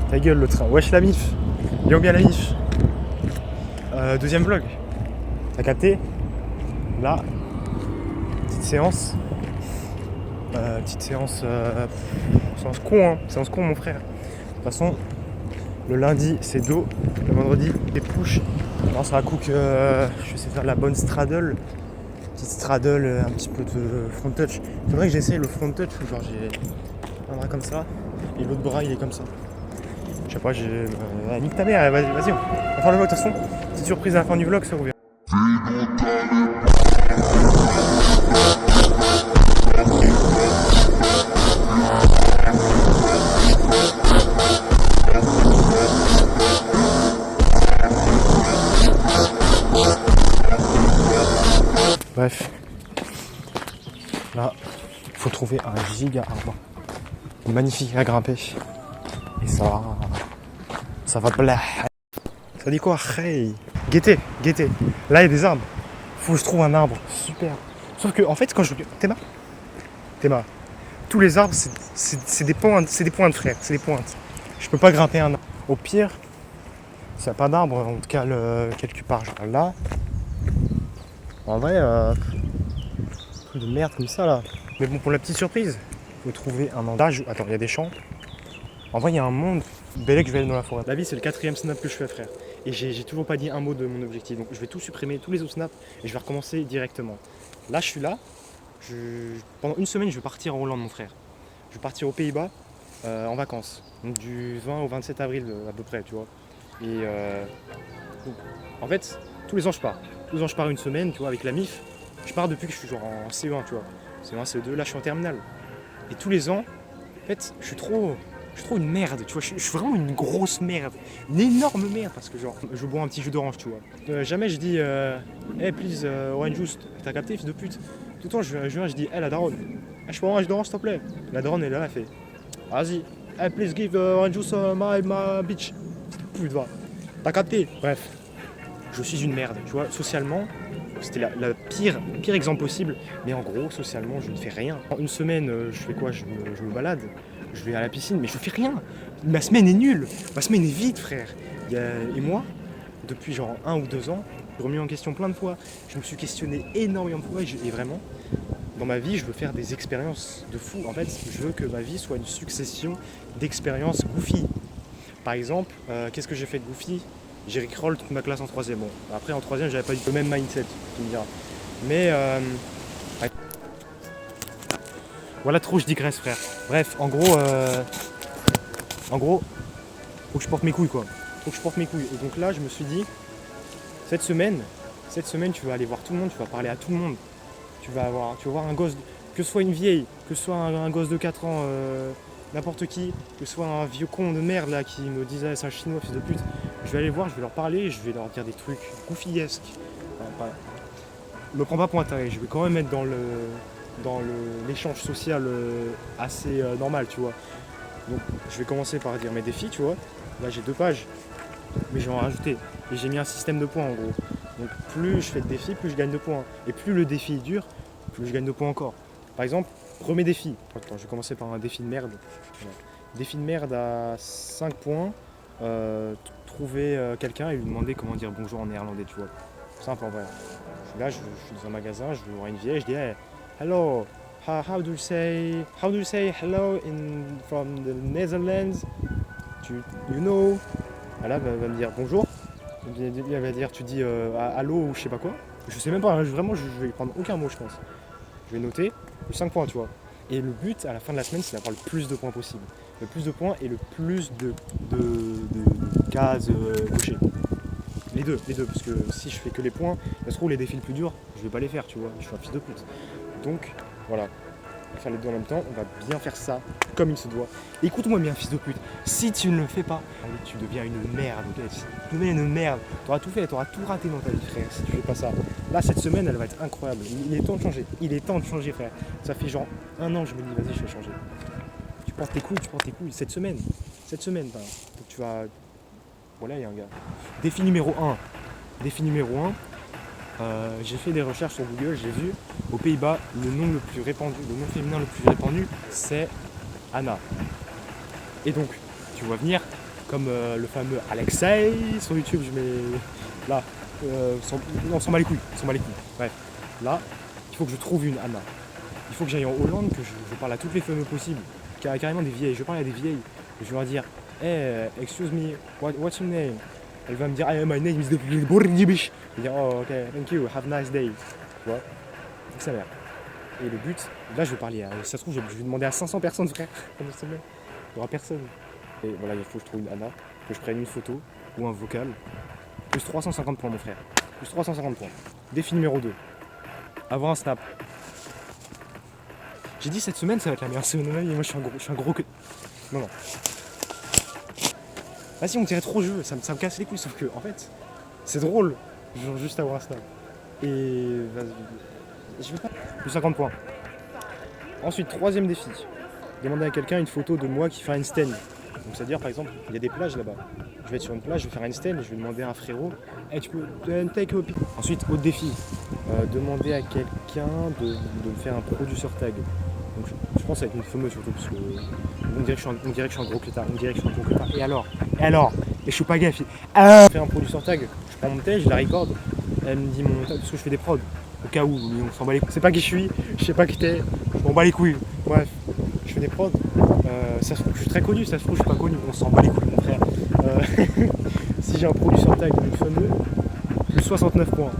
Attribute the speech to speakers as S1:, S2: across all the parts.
S1: Ta gueule le train. Wesh la mif. Bien bien la mif. Deuxième vlog. T'as capté? Là, petite séance. Séance con, hein. Séance con mon frère. De toute façon, le lundi c'est dos, le vendredi c'est push. Non, ça va cook, je sais faire la bonne straddle. Petite straddle, un petit peu de front touch. Faudrait que j'essaye le front touch où genre j'ai un bras comme ça et l'autre bras il est comme ça. Je sais pas, j'ai. Nique ta mère, vas-y, on va faire le vlog de toute façon. Petite surprise à la fin du vlog, ça revient. Bref, là, il faut trouver un giga arbre. Magnifique à grimper. Et ça va blah. Ça dit quoi? Hey, guettez. Là, il y a des arbres. Faut que je trouve un arbre. Super. Sauf que, en fait, quand je... Théma. Tous les arbres, c'est des pointes, frère. C'est des pointes. Je peux pas grimper un arbre. Au pire, s'il n'y a pas d'arbre, en tout cas, quelque part, genre là. En vrai, truc de merde comme ça, là. Mais bon, pour la petite surprise, il faut trouver un endroit. Attends, il y a des champs. En vrai, il y a un monde. Belle que je vais aller dans la forêt. La vie, c'est le 4e snap que je fais, frère. Et j'ai toujours pas dit un mot de mon objectif. Donc, je vais tout supprimer, tous les autres snaps, et je vais recommencer directement. Là, je suis là. Pendant une semaine, je vais partir en Hollande, mon frère. Je vais partir aux Pays-Bas en vacances. Donc, du 20 au 27 avril, à peu près, tu vois. Et donc, en fait, tous les ans, je pars. Tous les ans, je pars une semaine, tu vois, avec la MIF. Je pars depuis que je suis genre en CE1, tu vois. CE1, CE2, là, je suis en terminale. Et tous les ans, en fait, je suis trop une merde, tu vois, je suis vraiment une grosse merde, une énorme merde, parce que genre, je bois un petit jus d'orange, tu vois. Jamais je dis, hey please, orange juice, t'as capté, fils de pute. Tout le temps, je viens, je dis, hey la daronne, je peux orange d'orange, s'il te plaît. La daronne, elle est là, elle fait, vas-y, hey please give orange juice, my bitch. Pute, va, t'as capté. Bref, je suis une merde, tu vois, socialement, c'était la pire exemple possible, mais en gros, socialement, je ne fais rien. En une semaine, je fais quoi? Je me balade. Je vais à la piscine, mais je fais rien. Ma semaine est nulle. Ma semaine est vide, frère. Et moi, depuis genre 1 ou 2 ans, j'ai remis en question plein de fois. Je me suis questionné énormément de fois et vraiment, dans ma vie, je veux faire des expériences de fou. En fait, je veux que ma vie soit une succession d'expériences goofy. Par exemple, qu'est-ce que j'ai fait de goofy? J'ai rickroll toute ma classe en 3e. Bon, après en 3e, j'avais pas eu le même mindset, tu me diras. Mais voilà, trop je digresse, frère. Bref, en gros, faut que je porte mes couilles, quoi. Faut que je porte mes couilles. Et donc là, je me suis dit, cette semaine, tu vas aller voir tout le monde, tu vas parler à tout le monde. Tu vas voir un gosse, que ce soit une vieille, que ce soit un gosse de 4 ans, n'importe qui, que ce soit un vieux con de merde là qui me disait c'est un chinois, fils de pute. Je vais aller voir, je vais leur parler, je vais leur dire des trucs goofyesques. Enfin, me prends pas pour un taré, je vais quand même être dans l'échange social assez normal, tu vois. Donc je vais commencer par dire mes défis, tu vois. Là j'ai 2 pages, mais je vais en rajouter. Et j'ai mis un système de points en gros. Donc plus je fais de défis, plus je gagne de points. Et plus le défi est dur, plus je gagne de points encore. Par exemple, premier défi. Attends, je vais commencer par un défi de merde. Voilà. Défi de merde à 5 points. Trouver quelqu'un et lui demander comment dire bonjour en néerlandais, tu vois. Simple en vrai. Là je suis dans un magasin, je vais voir une vieille, je dis hey, hello, how do you say hello from the Netherlands? You know? Elle va me dire bonjour. Elle va dire tu dis allô ou je sais pas quoi. Je sais même pas, hein, vraiment je vais prendre aucun mot je pense. Je vais noter 5 points, tu vois. Et le but à la fin de la semaine c'est d'avoir le plus de points possible. Le plus de points et le plus de cases cochées. Les deux, parce que si je fais que les points, ça se trouve les défis les plus durs, je vais pas les faire, tu vois, je suis un fils de pute. Donc, voilà, on va faire les deux en même temps, on va bien faire ça, comme il se doit. Écoute-moi bien, fils de pute, si tu ne le fais pas, allez, tu deviens une merde, ok? Tu deviens une merde, t'auras tout fait, t'auras tout raté dans ta vie, frère, si tu fais pas ça. Là, cette semaine, elle va être incroyable, il est temps de changer, frère. Ça fait genre 1 an que je me dis, vas-y, je vais changer. Tu portes tes couilles, cette semaine, ben, tu vas... Voilà, il y a un gars. Défi numéro 1. J'ai fait des recherches sur Google, j'ai vu aux Pays-Bas le nom féminin le plus répandu, c'est Anna. Et donc, tu vois venir, comme le fameux Alexei sur YouTube, je mets là, non, on s'en bat les couilles, bref, là, il faut que je trouve une Anna, il faut que j'aille en Hollande, que je parle à toutes les femmes possibles, carrément des vieilles, je parle à des vieilles, je vais leur dire, hey, excuse me, what's your name? Elle va me dire, hey, my name is Bourdibish. Je vais dire, oh, ok, thank you, have a nice day. Tu vois, c'est ça merde. Et le but, là je vais parler, ça se trouve, je vais demander à 500 personnes, frère, pendant cette semaine. Il n'y aura personne. Et voilà, il faut que je trouve une Anna, que je prenne une photo ou un vocal. Plus 350 points, mon frère. Plus 350 points. Défi numéro 2. Avoir un snap. J'ai dit cette semaine, ça va être la meilleure semaine de ma vie. Moi, je suis un gros que. Non. Vas-y, on dirait trop jeu, ça me casse les couilles, sauf que, en fait, c'est drôle, genre juste avoir un snap. Et vas-y, je vais pas. Plus 50 points. Ensuite, troisième défi. Demander à quelqu'un une photo de moi qui fait un stand. Donc, c'est-à-dire, par exemple, il y a des plages là-bas. Je vais être sur une plage, je vais faire un stand et je vais demander à un frérot, hey, tu peux take a pic. Ensuite, autre défi. Demander à quelqu'un de me faire un producer tag. Donc, je pense avec une fameuse surtout, parce que on dirait que je suis un gros clétard. Et alors, et je suis pas gaffe. Je fais un producer tag, je prends mon tag, je la record. Elle me dit mon tag, parce que je fais des prods. Au cas où, on s'en bat les couilles. C'est pas qui je suis, je sais pas qui t'es, je m'en bats les couilles. Bref, je fais des prods. Ça se trouve que je suis très connu, ça se trouve que je suis pas connu, on s'en bat les couilles, mon frère. Si j'ai un producer tag d'une fameux, plus 69 points.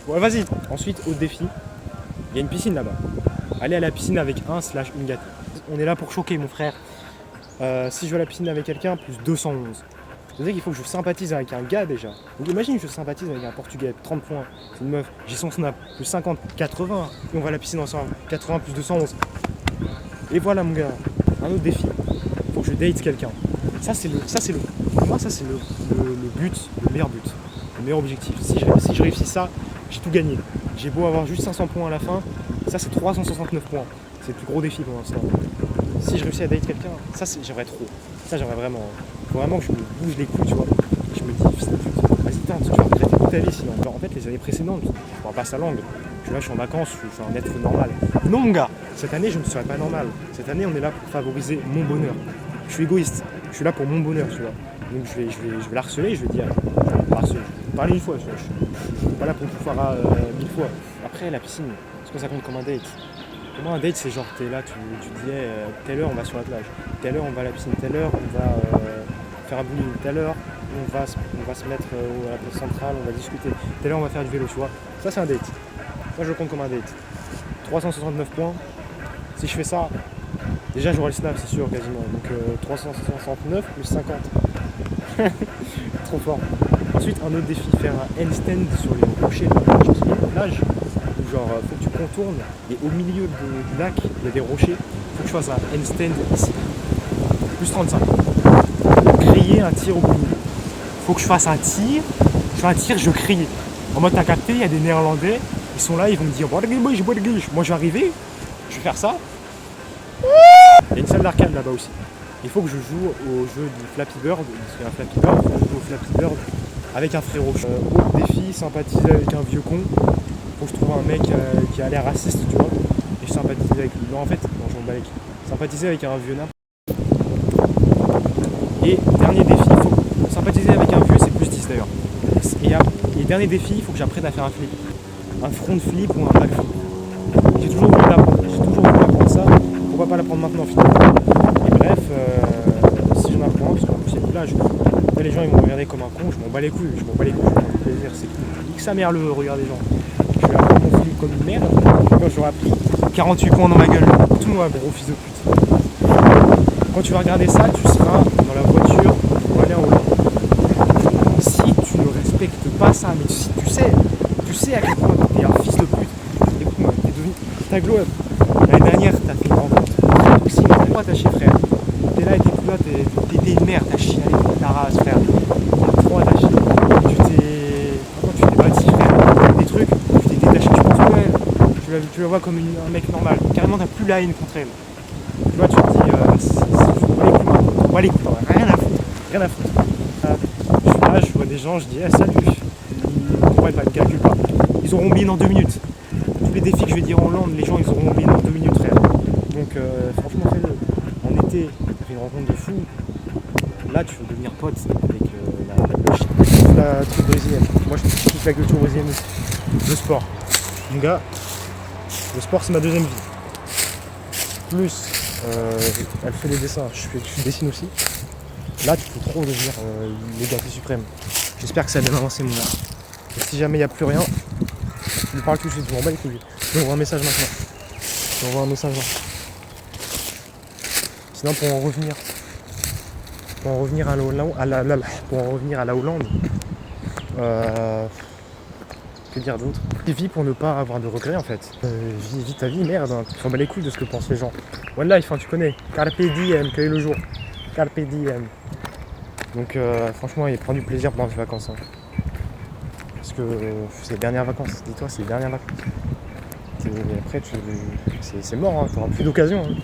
S1: Ouais, vas-y. Ensuite, autre défi, il y a une piscine là-bas. Aller à la piscine avec une gâte. On est là pour choquer, mon frère. Si je vais à la piscine avec quelqu'un, plus 211. C'est-à-dire qu'il faut que je sympathise avec un gars déjà. Donc imagine que je sympathise avec un Portugais, 30 points, c'est une meuf, j'ai son snap, plus 50, 80, et on va à la piscine ensemble, 80 plus 211. Et voilà mon gars, un autre défi, il faut que je date quelqu'un. Pour moi ça c'est le but, le meilleur but, le meilleur objectif. Si je réussis ça, j'ai tout gagné. J'ai beau avoir juste 500 points à la fin, ça c'est 369 points. C'est le plus gros défi pour l'instant. Si je réussis à date quelqu'un, j'aimerais trop. Ça j'aimerais vraiment. Il faut vraiment que je me bouge les couilles, tu vois. Je me dis, vas-y tente, tu vas regretter toute ta vie sinon. Genre, en fait les années précédentes, je parle pas sa langue. Je suis en vacances, je suis un être normal. Non mon gars, cette année je ne serai pas normal. Cette année on est là pour favoriser mon bonheur. Je suis égoïste, je suis là pour mon bonheur, tu vois. Donc je vais la harceler, je vais dire, je vais parler une fois, je suis pas là pour tout faire 1000 fois. Après la piscine, est-ce que ça compte comme un date? Pour moi un date c'est genre t'es là, tu dis telle heure on va sur la plage, telle heure on va à la piscine, telle heure on va faire un bowling, telle heure on va se mettre à la place centrale, on va discuter, telle heure on va faire du vélo, tu vois. Ça c'est un date. Moi je le compte comme un date. 369 points. Si je fais ça, déjà j'aurai le snap c'est sûr quasiment. Donc 369 plus 50. Trop fort. Ensuite un autre défi, faire un handstand sur les rochers de la plage, qui est une plage où genre faut que tu contournes et au milieu du lac il y a des rochers, faut que je fasse un handstand ici. Plus 35. Crier un tir au bout. Faut que je fasse un tir, je crie. En mode t'as capté, il y a des Néerlandais, ils sont là, ils vont me dire moi je vais arriver, je vais faire ça. Il y a une salle d'arcade là-bas aussi. Il faut que je joue au jeu du Flappy Bird, parce qu'il y a un Flappy Bird, il faut que je joue au Flappy Bird avec un frérot. Autre défi, sympathiser avec un vieux con. Faut que je trouve un mec qui a l'air raciste, tu vois, et je sympathise avec lui. Non en fait, non je m'en bats les couilles. Sympathiser avec un vieux nain. Et dernier défi, il faut sympathiser avec un vieux, c'est plus 10 d'ailleurs. Et dernier défi, il faut que j'apprenne à faire un flip. Un front flip ou un back flip. J'ai toujours voulu apprendre ça, pourquoi pas l'apprendre maintenant finalement. Et bref, si j'en apprends, parce qu'en plus il y a une plage, là, les gens ils vont me regarder comme un con, je m'en bats les couilles, je m'en bats les couilles, je prends du plaisir, c'est tout. Nique sa mère le regard des gens. Je vais apprendre mon flip comme une merde, quand j'aurai appris 48 points dans ma gueule. Tout moi, gros fils de pute. Quand tu vas regarder ça, tu seras dans la voiture pour aller en Hollande. Si tu ne respectes pas ça, mais si tu sais à quel point t'es un fils de pute, écoute-moi, t'es devenu ta glow up. L'année dernière, t'as fait une rencontre très toxique, t'es pas attaché, frère. T'es là et t'es plus là, t'es une merde, t'as chialé pour ta race, frère. T'es trop attaché. Tu t'es bâti, frère. Des trucs, tu t'es détaché, tu penses pas elle. Tu la vois comme un mec normal. Carrément, t'as plus la haine contre elle. Tu vois, tu te dis, on va les coups, rien à foutre. Je suis là, je vois des gens, je dis, salut. Ils comprennent pas, ils calculent pas. Ils auront oublié dans 2 minutes. Tous les défis que je vais dire en Hollande, les gens ils auront oublié dans 2 minutes, frère. Donc franchement, fais-le. En été, t'as fait une rencontre de fou. Là, tu veux devenir pote avec la culture brésilienne. Moi, je kiffe la culture brésilienne aussi. Le sport. Mon gars, le sport, c'est ma deuxième vie. Plus, elle fait des dessins. Je dessine aussi. Là, tu peux trop devenir l'égalité suprême. J'espère que ça a bien avancé, mon gars. Et si jamais il n'y a plus rien, je lui parle tout de suite. Je m'en bats les couilles. Je lui envoie un message maintenant. Je lui envoie un message là. Sinon, pour en revenir à la Hollande, que dire d'autre? Vis pour ne pas avoir de regrets en fait. Vis ta vie, merde, hein. Tu t'en bats les couilles de ce que pensent les gens. One life, hein, tu connais. Carpe diem, cueille le jour. Carpe diem. Donc franchement, il prend du plaisir pendant les vacances. Hein. Parce que c'est les dernières vacances. Dis-toi, c'est les dernières vacances. Et après, c'est mort, hein. T'auras plus d'occasion. Hein.